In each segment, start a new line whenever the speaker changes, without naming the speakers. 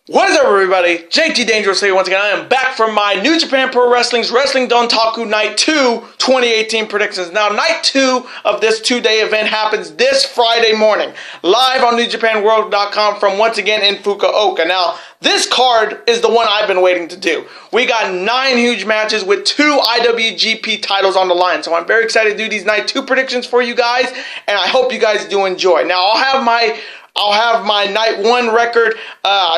What is up, everybody? JT Dangerous here once again. I am back from my New Japan Pro Wrestling's Wrestling Dontaku Night 2 2018 predictions. Now, Night 2 of this two-day event happens this Friday morning, live on NewJapanWorld.com from, once again, in Fukuoka. Now, this card is the one I've been waiting to do. We got 9 huge matches with 2 IWGP titles on the line. So I'm very excited to do these Night 2 predictions for you guys, and I hope you guys do enjoy. Now, I'll have my Night 1 record.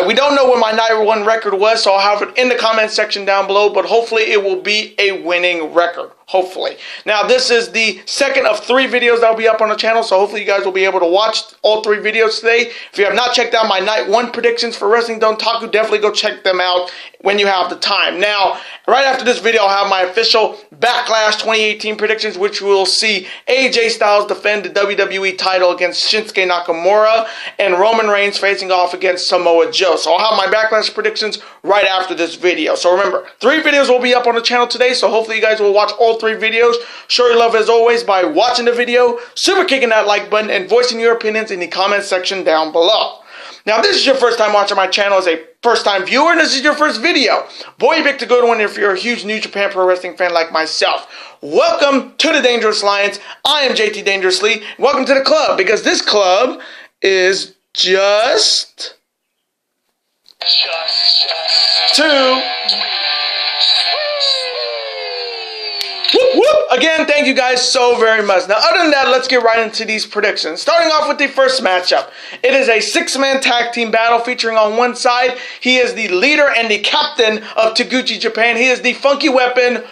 We don't know what my Night 1 record was, so I'll have it in the comment section down below, but hopefully it will be a winning record. Hopefully. Now, this is the second of 3 videos that will be up on the channel, so hopefully you guys will be able to watch all 3 videos today. If you have not checked out my Night 1 predictions for Wrestling Dontaku, definitely go check them out when you have the time. Now, right after this video, I'll have my official Backlash 2018 predictions, which will see AJ Styles defend the WWE title against Shinsuke Nakamura and Roman Reigns facing off against Samoa Joe. So I'll have my Backlash predictions right after this video. So remember, 3 videos will be up on the channel today, so hopefully you guys will watch all 3 videos. Show your love as always by watching the video, super kicking that like button, and voicing your opinions in the comment section down below. Now, if this is your first time watching my channel as a first-time viewer, and this is your first video, boy, you picked a good one if you're a huge New Japan Pro Wrestling fan like myself. Welcome to the Dangerous Alliance. I am JT Dangerously. Welcome to the club, because this club is just 2. Whoop, whoop. Again, thank you guys so very much. Now, other than that, let's get right into these predictions. Starting off with the first matchup. It is a 6-man tag team battle featuring on one side, he is the leader and the captain of Taguchi Japan. He is the Funky Weapon,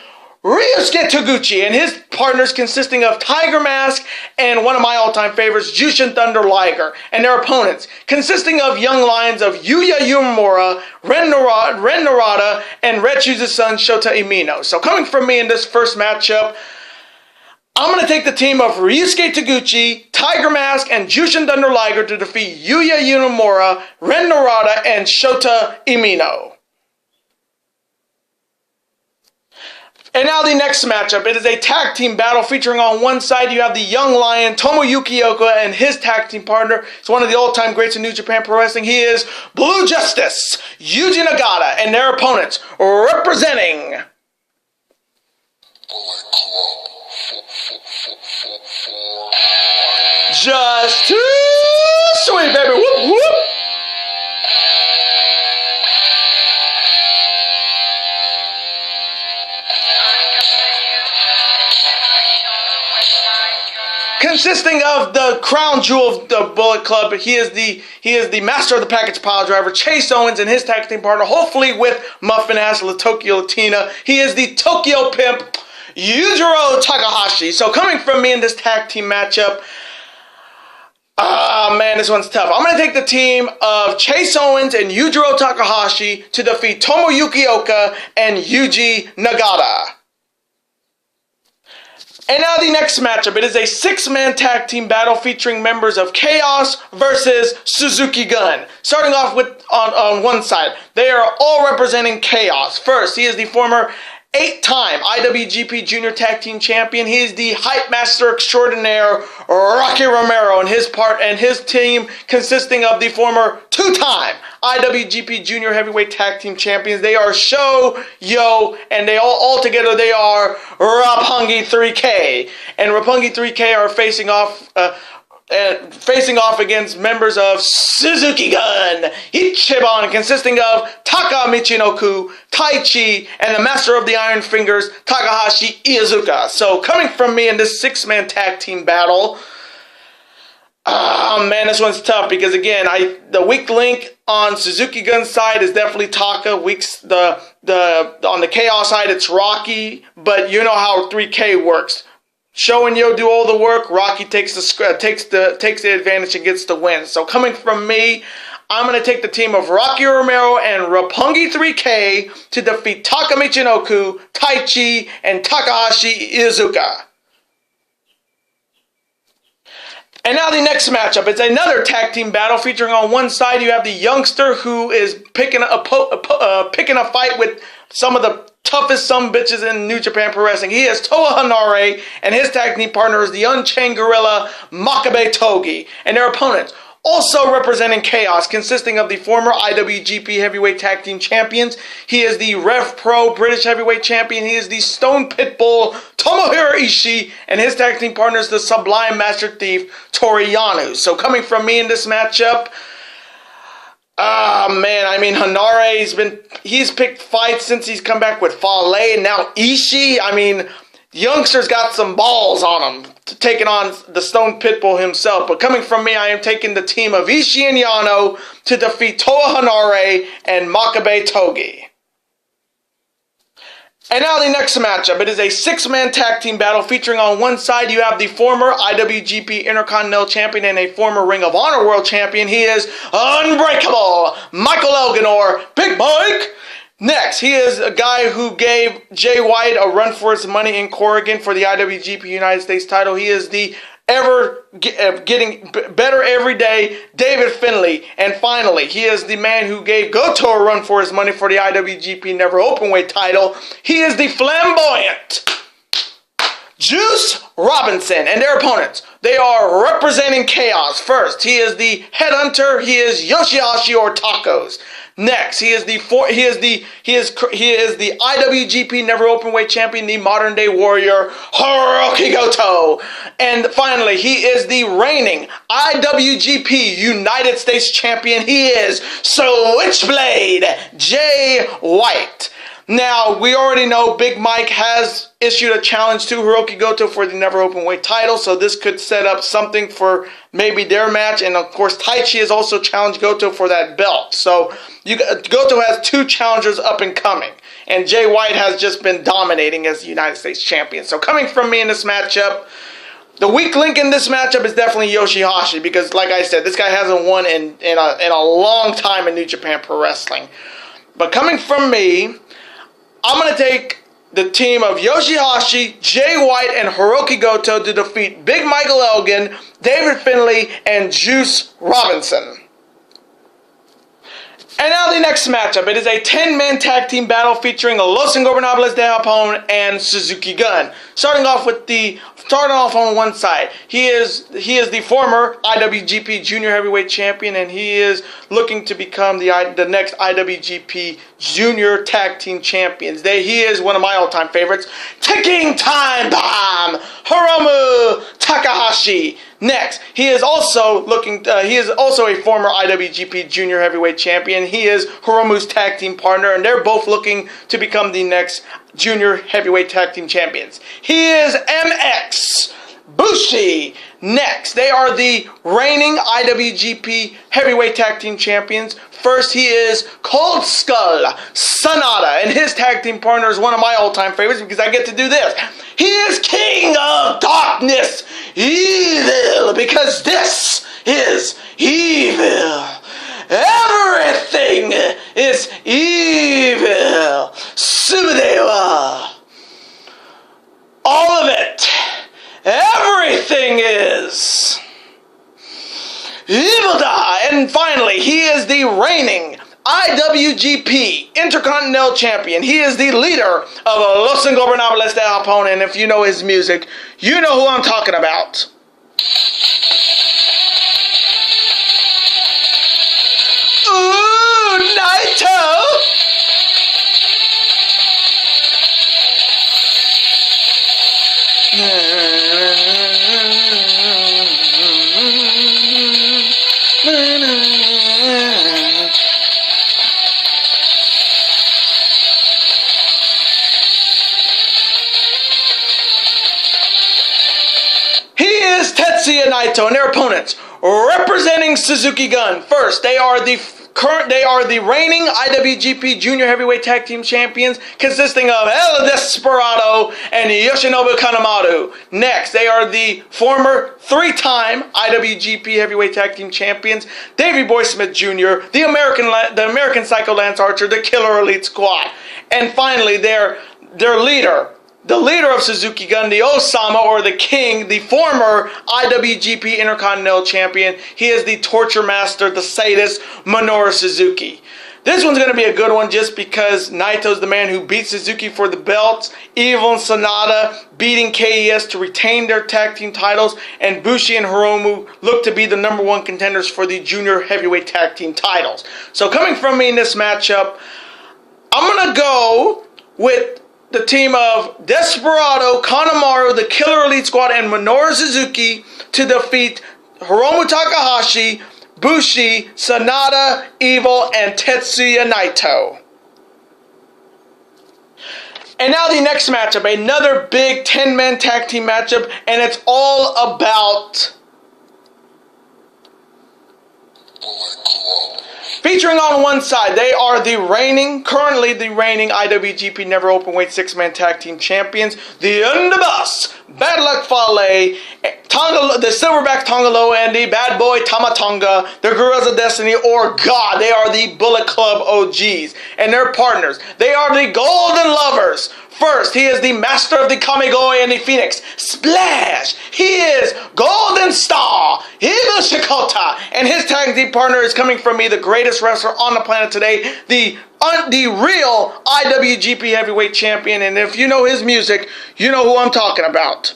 Ryusuke Taguchi, and his partners consisting of Tiger Mask and one of my all-time favorites, Jushin Thunder Liger, and their opponents consisting of young lions of Yuya Uemura, Ren Narada, and Red Shoes' son Shota Umino. So coming from me in this first matchup, I'm going to take the team of Ryusuke Taguchi, Tiger Mask, and Jushin Thunder Liger to defeat Yuya Uemura, Ren Narada, and Shota Umino. And now the next matchup. It is a tag team battle featuring on one side you have the young lion Tomoyuki Oka and his tag team partner. It's one of the all-time greats in New Japan Pro Wrestling. He is Blue Justice, Yuji Nagata, and their opponents representing Just Too Sweet, baby. Whoop, whoop. Consisting of the crown jewel of the Bullet Club, he is the master of the package pile driver, Chase Owens, and his tag team partner, hopefully with Muffin Ass La Tokyo Latina. He is the Tokyo Pimp, Yujiro Takahashi. So coming from me in this tag team matchup, man, this one's tough. I'm going to take the team of Chase Owens and Yujiro Takahashi to defeat Tomoyuki Oka and Yuji Nagata. And now the next matchup. It is a 6-man tag team battle featuring members of Chaos versus Suzuki Gun. Starting off with on one side, they are all representing Chaos. First, he is the former 8-time IWGP Junior Tag Team Champion. He is the Hype Master Extraordinaire, Rocky Romero, and his team consisting of the former 2-time IWGP Junior Heavyweight Tag Team Champions. They are Sho, Yo, and they all together they are Roppongi 3K. And Roppongi 3K are facing off against members of Suzuki Gun, Ichiban, consisting of Taka Michinoku, Taichi, and the master of the Iron Fingers, Takahashi Iizuka. So coming from me in this 6-man tag team battle, man, this one's tough because again, the weak link on Suzuki Gun's side is definitely Taka. On the Chaos side, it's Rocky, but you know how 3K works. Sho and Yo do all the work. Rocky takes the advantage and gets the win. So coming from me, I'm going to take the team of Rocky Romero and Roppongi 3K to defeat Taka Michinoku, Taichi, and Takahashi Iizuka. And now the next matchup. It's another tag team battle featuring on one side you have the youngster who is picking a fight with some of the toughest bitches in New Japan Pro Wrestling. He is Toa Hanare, and his tag team partner is the Unchained Gorilla Makabe Togi, and their opponents Also representing Chaos, consisting of the former IWGP Heavyweight Tag Team Champions. He is the Rev Pro British Heavyweight Champion. He is the Stone Pitbull Tomohiro Ishii, and his tag team partner is the Sublime Master Thief Toru Yano. So coming from me in this matchup, Hanare, he's picked fights since he's come back with Fale, and now Ishii, youngster's got some balls on him, taking on the Stone Pitbull himself. But coming from me, I am taking the team of Ishii and Yano to defeat Toa Hanare and Makabe Togi. And now the next matchup. It is a 6-man tag team battle featuring on one side you have the former IWGP Intercontinental Champion and a former Ring of Honor World Champion. He is Unbreakable Michael Elgin, or Big Mike. Next, he is a guy who gave Jay White a run for his money in Corrigan for the IWGP United States title. He is the getting better every day, David Finlay. And finally, he is the man who gave Goto a run for his money for the IWGP Never Openweight title. He is the flamboyant Juice Robinson. And their opponents, they are representing Chaos. First, he is the headhunter. He is Yoshihashi or Tacos. Next, he is the IWGP Never Openweight Champion, the modern day warrior Hiroki Goto. And finally, he is the reigning IWGP United States Champion. He is Switchblade Jay White. Now, we already know Big Mike has issued a challenge to Hiroki Goto for the Never Openweight title, so this could set up something for maybe their match. And of course, Taichi has also challenged Goto for that belt. So Goto has 2 challengers up and coming, and Jay White has just been dominating as the United States Champion. So coming from me in this matchup, the weak link in this matchup is definitely Yoshihashi, because like I said, this guy hasn't won in a long time in New Japan Pro Wrestling. But coming from me, I'm going to take the team of Yoshihashi, Jay White, and Hiroki Goto to defeat Big Michael Elgin, David Finlay, and Juice Robinson. And now the next matchup. It is a 10-man tag team battle featuring Los Ingobernables de Japón and Suzuki Gun. Starting off on one side, he is the former IWGP Junior Heavyweight Champion, and he is looking to become the next IWGP Junior Tag Team Champions. He is one of my all-time favorites, Ticking Time Bomb, Hiromu Takahashi. Next, he is also a former IWGP Junior Heavyweight Champion. He is Hiromu's tag team partner, and they're both looking to become the next Junior Heavyweight Tag Team Champions. He is MX Bushi. Next, they are the reigning IWGP Heavyweight Tag Team Champions. First, he is Cold Skull Sanada, and his tag team partner is one of my all-time favorites because I get to do this. He is King of Darkness Evil, because this is evil. Everything is evil. Subadewa. All of it. Everything is evil. And finally, he is the reigning IWGP Intercontinental Champion. He is the leader of Los Ingobernables de Japón, and if you know his music, you know who I'm talking about. Ooh, Naito! Tetsuya Naito and their opponents, representing Suzuki Gun. First, they are the reigning IWGP Junior Heavyweight Tag Team Champions, consisting of El Desperado and Yoshinobu Kanemaru. Next, they are the former 3-time IWGP Heavyweight Tag Team Champions, Davey Boy Smith Jr., the American Psycho Lance Archer, the Killer Elite Squad. And finally, their leader, the leader of Suzuki Gun, the Osama, or the King, the former IWGP Intercontinental Champion. He is the torture master, the sadist, Minoru Suzuki. This one's going to be a good one just because Naito's the man who beat Suzuki for the belts, Evil and Sonata beating KES to retain their tag team titles, and Bushi and Hiromu look to be the number one contenders for the junior heavyweight tag team titles. So coming from me in this matchup, I'm going to go with the team of Desperado, Kanemaru, the Killer Elite Squad, and Minoru Suzuki to defeat Hiromu Takahashi, Bushi, Sonata, Evil, and Tetsuya Naito. And now the next matchup, another big 10-man tag team matchup, and it's all about featuring on one side, they are currently the reigning IWGP Never Openweight 6-man tag team champions, the Underboss, Bad Luck Fale, the Silverback Tongalo, and the Bad Boy Tamatonga, the Guerrillas of Destiny, or God, they are the Bullet Club OGs, and their partners. They are the Golden Lovers. First, he is the master of the Kamigoye and the Phoenix, Splash. He is Golden Star, Hiro Shikota, and his tag team partner is coming from me, the greatest wrestler on the planet today, the real IWGP Heavyweight Champion, and if you know his music, you know who I'm talking about.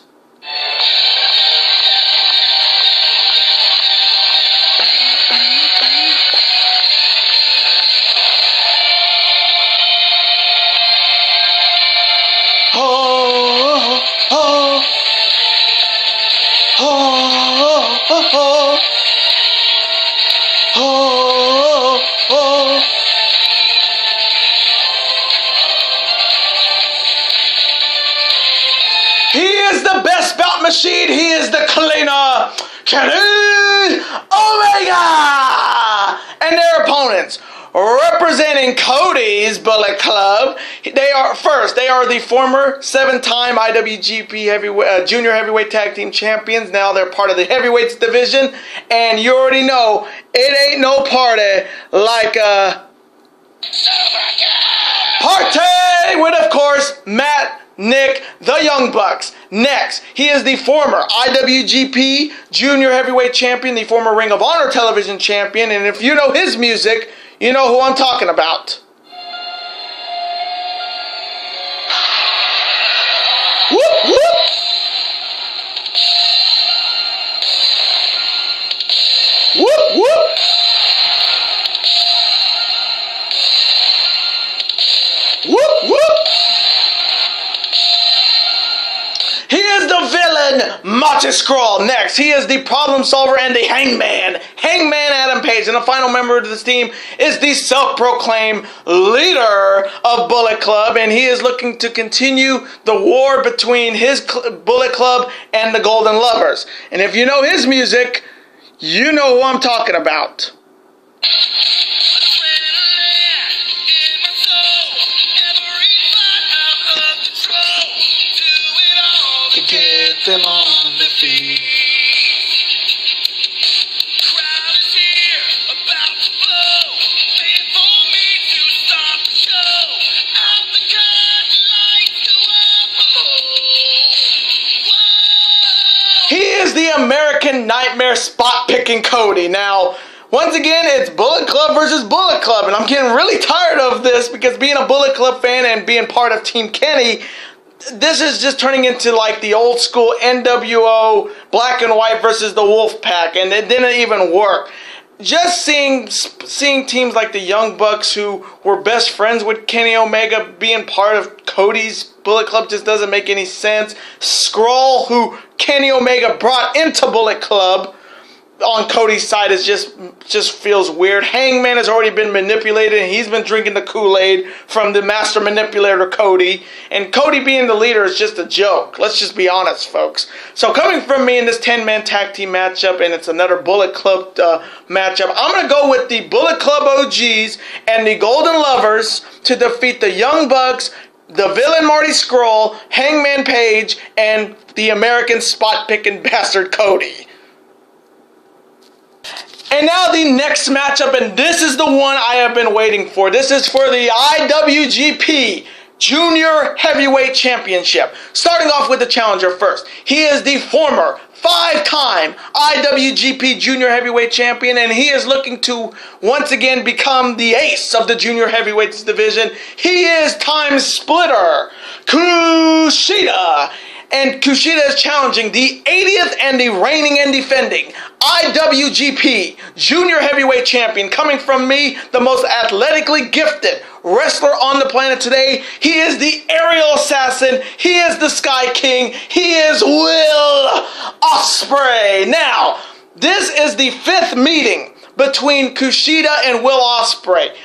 He is the best bout machine. He is the cleaner, Kenny Omega, and their opponents. Representing Cody's Bullet Club, they are the former 7-time IWGP Junior Heavyweight Tag Team Champions. Now they're part of the Heavyweights division, and you already know it ain't no party like a party with, of course, Matt, Nick, the Young Bucks. Next, he is the former IWGP Junior Heavyweight Champion, the former Ring of Honor Television Champion, and if you know his music, you know who I'm talking about. Whoop, whoop. Whoop, whoop. Whoop, whoop. He is the villain, Macho Scroll. Next, he is the problem solver and the hangman, Adam Page. And the final member of this team is the self-proclaimed leader of Bullet Club, and he is looking to continue the war between his Bullet Club and the Golden Lovers. And if you know his music, you know who I'm talking about. Get them on their feet. Crowd is here, about to blow. Waiting for me to start the show. Out the gun, lights go up. Whoa. He is the American Nightmare spot-picking Cody. Now, once again, it's Bullet Club versus Bullet Club, and I'm getting really tired of this because being a Bullet Club fan and being part of Team Kenny, this is just turning into like the old school NWO black and white versus the Wolf Pack, and it didn't even work. Just seeing teams like the Young Bucks, who were best friends with Kenny Omega, being part of Cody's Bullet Club just doesn't make any sense. Skrull, who Kenny Omega brought into Bullet Club, on Cody's side is just feels weird. Hangman has already been manipulated, and he's been drinking the Kool-Aid from the master manipulator Cody. And Cody being the leader is just a joke. Let's just be honest, folks. So coming from me in this 10-man tag team matchup, and it's another Bullet Club matchup, I'm going to go with the Bullet Club OGs and the Golden Lovers to defeat the Young Bucks, the villain Marty Scurll, Hangman Page, and the American spot-picking bastard Cody. And now the next matchup, and this is the one I have been waiting for. This is for the IWGP Junior Heavyweight Championship. Starting off with the challenger first. He is the former 5-time IWGP Junior Heavyweight Champion, and he is looking to once again become the ace of the Junior Heavyweights division. He is Time Splitter Kushida. And Kushida is challenging the 80th and the reigning and defending IWGP Junior Heavyweight Champion. Coming from me, the most athletically gifted wrestler on the planet today. He is the aerial assassin. He is the Sky King. He is Will Ospreay. Now, this is the 5th meeting between Kushida and Will Ospreay.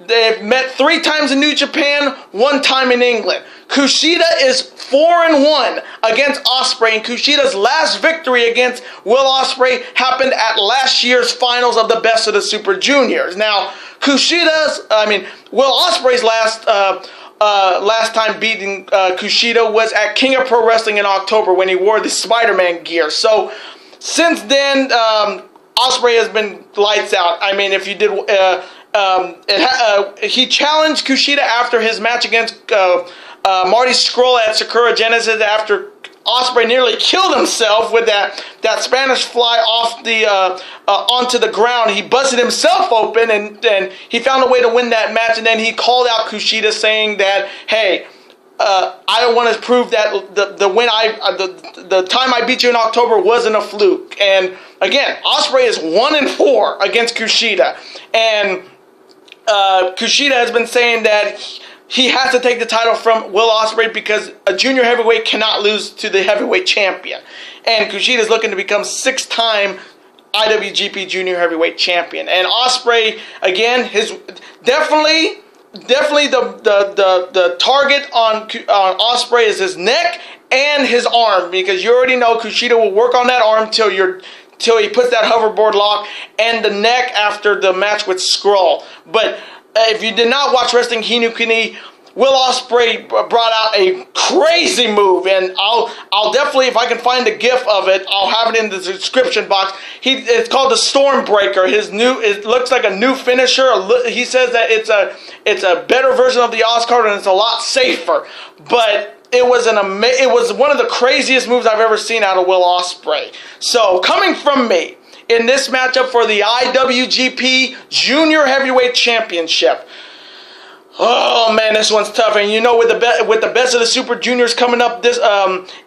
They've met 3 times in New Japan, 1 time in England. Kushida is 4-1 against Ospreay, and Kushida's last victory against Will Ospreay happened at last year's finals of the Best of the Super Juniors. Now, Will Ospreay's last time beating Kushida was at King of Pro Wrestling in October when he wore the Spider-Man gear. So, since then, Ospreay has been lights out. I mean, if you did, he challenged Kushida after his match against Marty Scurll at Sakura Genesis after Ospreay nearly killed himself with that Spanish fly off the onto the ground. He busted himself open and he found a way to win that match. And then he called out Kushida saying that, hey, I want to prove that the time I beat you in October wasn't a fluke. And again, Ospreay is 1-4 against Kushida, and Kushida has been saying that he has to take the title from Will Ospreay because a junior heavyweight cannot lose to the heavyweight champion. And Kushida is looking to become 6-time IWGP Junior Heavyweight Champion. And Ospreay, again, definitely the target on Ospreay is his neck and his arm, because you already know Kushida will work on that arm till he puts that hoverboard lock, and the neck after the match with Scurll. But if you did not watch Wrestling Hinukuni, Will Ospreay brought out a crazy move, and I'll definitely, if I can find a GIF of it, I'll have it in the description box. It's called the Stormbreaker. It looks like a new finisher. He says that it's a better version of the Oscar and it's a lot safer. But it was one of the craziest moves I've ever seen out of Will Ospreay. So coming from me in this matchup for the IWGP Junior Heavyweight Championship. Oh man, this one's tough. And you know, with the Best of the Super Juniors coming up this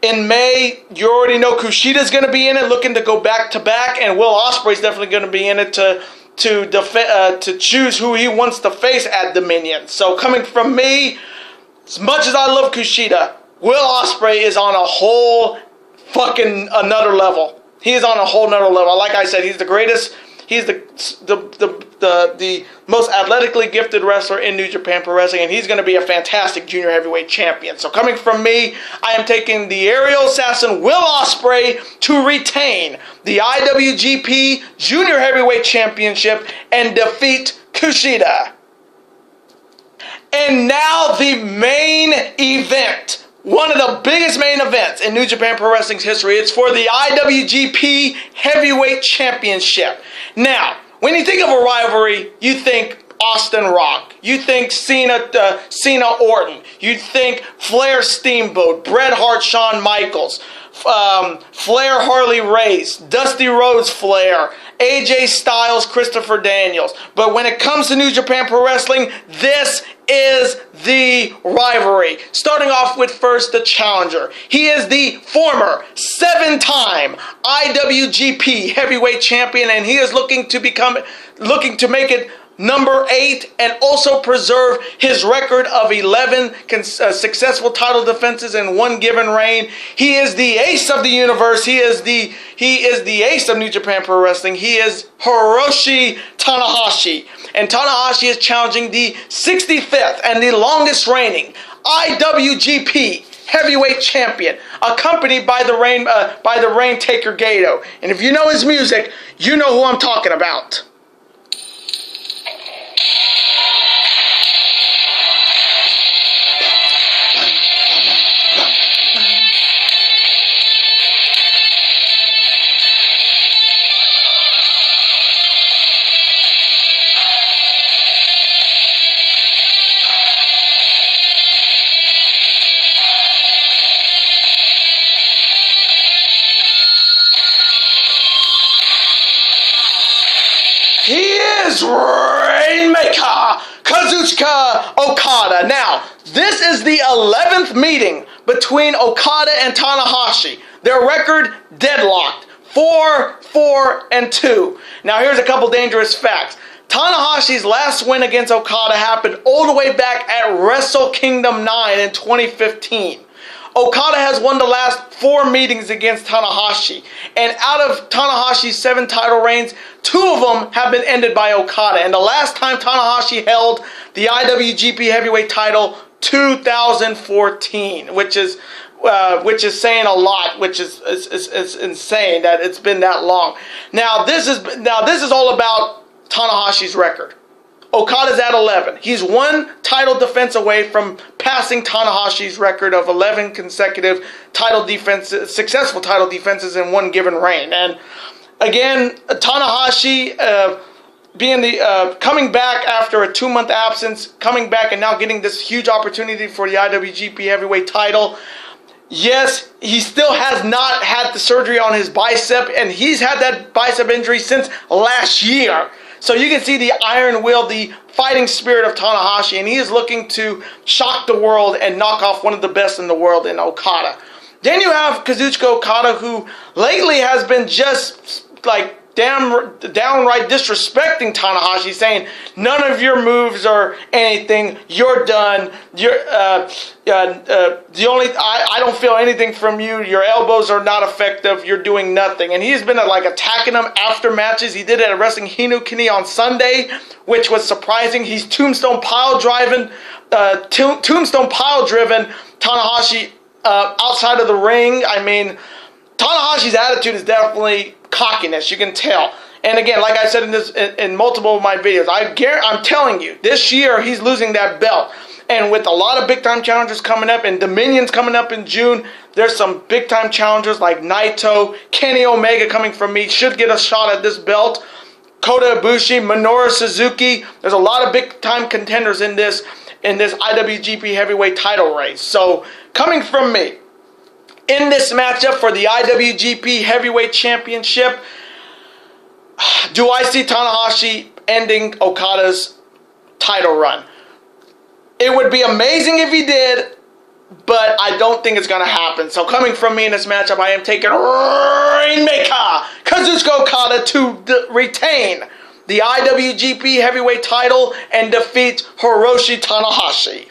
in May, you already know Kushida's going to be in it, looking to go back to back, and Will Ospreay's definitely going to be in it to choose who he wants to face at Dominion. So coming from me, as much as I love Kushida, Will Ospreay is on a whole fucking another level. He is on a whole nother level. Like I said, he's the greatest. He's the most athletically gifted wrestler in New Japan Pro Wrestling, and he's going to be a fantastic junior heavyweight champion. So coming from me, I am taking the aerial assassin Will Ospreay to retain the IWGP Junior Heavyweight Championship and defeat Kushida. And now the main event. One of the biggest main events in New Japan Pro Wrestling's history. It's for the IWGP Heavyweight Championship. Now, when you think of a rivalry, you think Austin Rock. You think Cena Orton. You think Flair Steamboat, Bret Hart Shawn Michaels, Flair Harley Race, Dusty Rhodes Flair, AJ Styles Christopher Daniels. But when it comes to New Japan Pro Wrestling, this is the rivalry. Starting off with first the challenger. He is the former 7-time IWGP Heavyweight Champion, and he is looking to make it number 8 and also preserve his record of 11 successful title defenses in one given reign. He is the ace of the universe. He is the ace of New Japan Pro Wrestling. He is Hiroshi Tanahashi. And Tanahashi is challenging the 65th and the longest reigning IWGP Heavyweight Champion, accompanied by the Rain Taker Gato. And if you know his music, you know who I'm talking about. against Rainmaker Kushida-Okada. Now, this is the 11th meeting between Okada and Tanahashi. Their record deadlocked, 4-4-2. Now, here's a couple dangerous facts. Tanahashi's last win against Okada happened all the way back at Wrestle Kingdom 9 in 2015. Okada has won the last 4 meetings against Tanahashi. And out of Tanahashi's 7 title reigns, 2 of them have been ended by Okada. And the last time Tanahashi held the IWGP Heavyweight title, 2014, which is saying a lot, which is insane that it's been that long. Now this is all about Tanahashi's record. Okada's at 11. He's 1 title defense away from passing Tanahashi's record of 11 consecutive successful title defenses in one given reign. And again, Tanahashi coming back after a 2-month absence, coming back and now getting this huge opportunity for the IWGP Heavyweight title. Yes, he still has not had the surgery on his bicep, and he's had that bicep injury since last year. So you can see the iron will, the fighting spirit of Tanahashi, and he is looking to shock the world and knock off one of the best in the world in Okada. Then you have Kazuchika-Okada, who lately has been just like downright disrespecting Tanahashi, saying none of your moves are anything. You're done. I don't feel anything from you. Your elbows are not effective. You're doing nothing. And he's been attacking him after matches. He did it at Wrestling Hinukini on Sunday, which was surprising. He's tombstone pile driven Tanahashi outside of the ring. I mean, Tanahashi's attitude is definitely cockiness, you can tell. And again, like I said in multiple of my videos, I'm telling you, this year he's losing that belt. And with a lot of big-time challengers coming up, and Dominion's coming up in June, there's some big-time challengers like Naito, Kenny Omega coming from me, should get a shot at this belt. Kota Ibushi, Minoru Suzuki. There's a lot of big-time contenders in this IWGP Heavyweight title race. So, coming from me, in this matchup for the IWGP Heavyweight Championship, do I see Tanahashi ending Okada's title run? It would be amazing if he did, but I don't think it's going to happen. So coming from me in this matchup, I am taking Rainmaker Kazuchika-Okada to retain the IWGP Heavyweight title and defeat Hiroshi Tanahashi.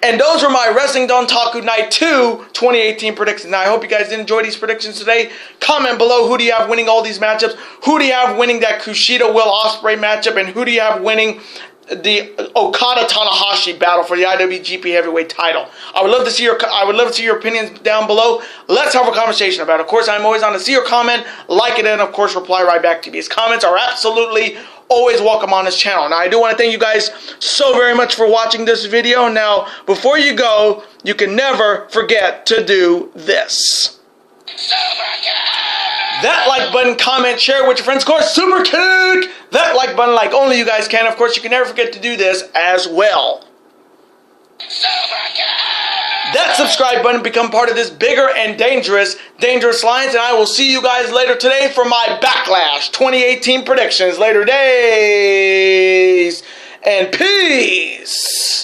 And those were my Wrestling Dontaku Night 2 2018 predictions. Now, I hope you guys did enjoy these predictions today. Comment below, who do you have winning all these matchups? Who do you have winning that Kushida-Ospreay matchup? And who do you have winning the Okada-Tanahashi battle for the IWGP Heavyweight title? I would love to see your opinions down below. Let's have a conversation about it. Of course, I'm always on to see your comment, like it, and of course, reply right back to me. These comments are absolutely always welcome on this channel. Now, I do want to thank you guys so very much for watching this video. Now, before you go, you can never forget to do this. That like button, comment, share with your friends. Of course, super kick that like button like only you guys can. Of course, you can never forget to do this as well. That subscribe button, become part of this bigger and dangerous alliance, and I will see you guys later today for my Backlash 2018 predictions. Later days, and peace.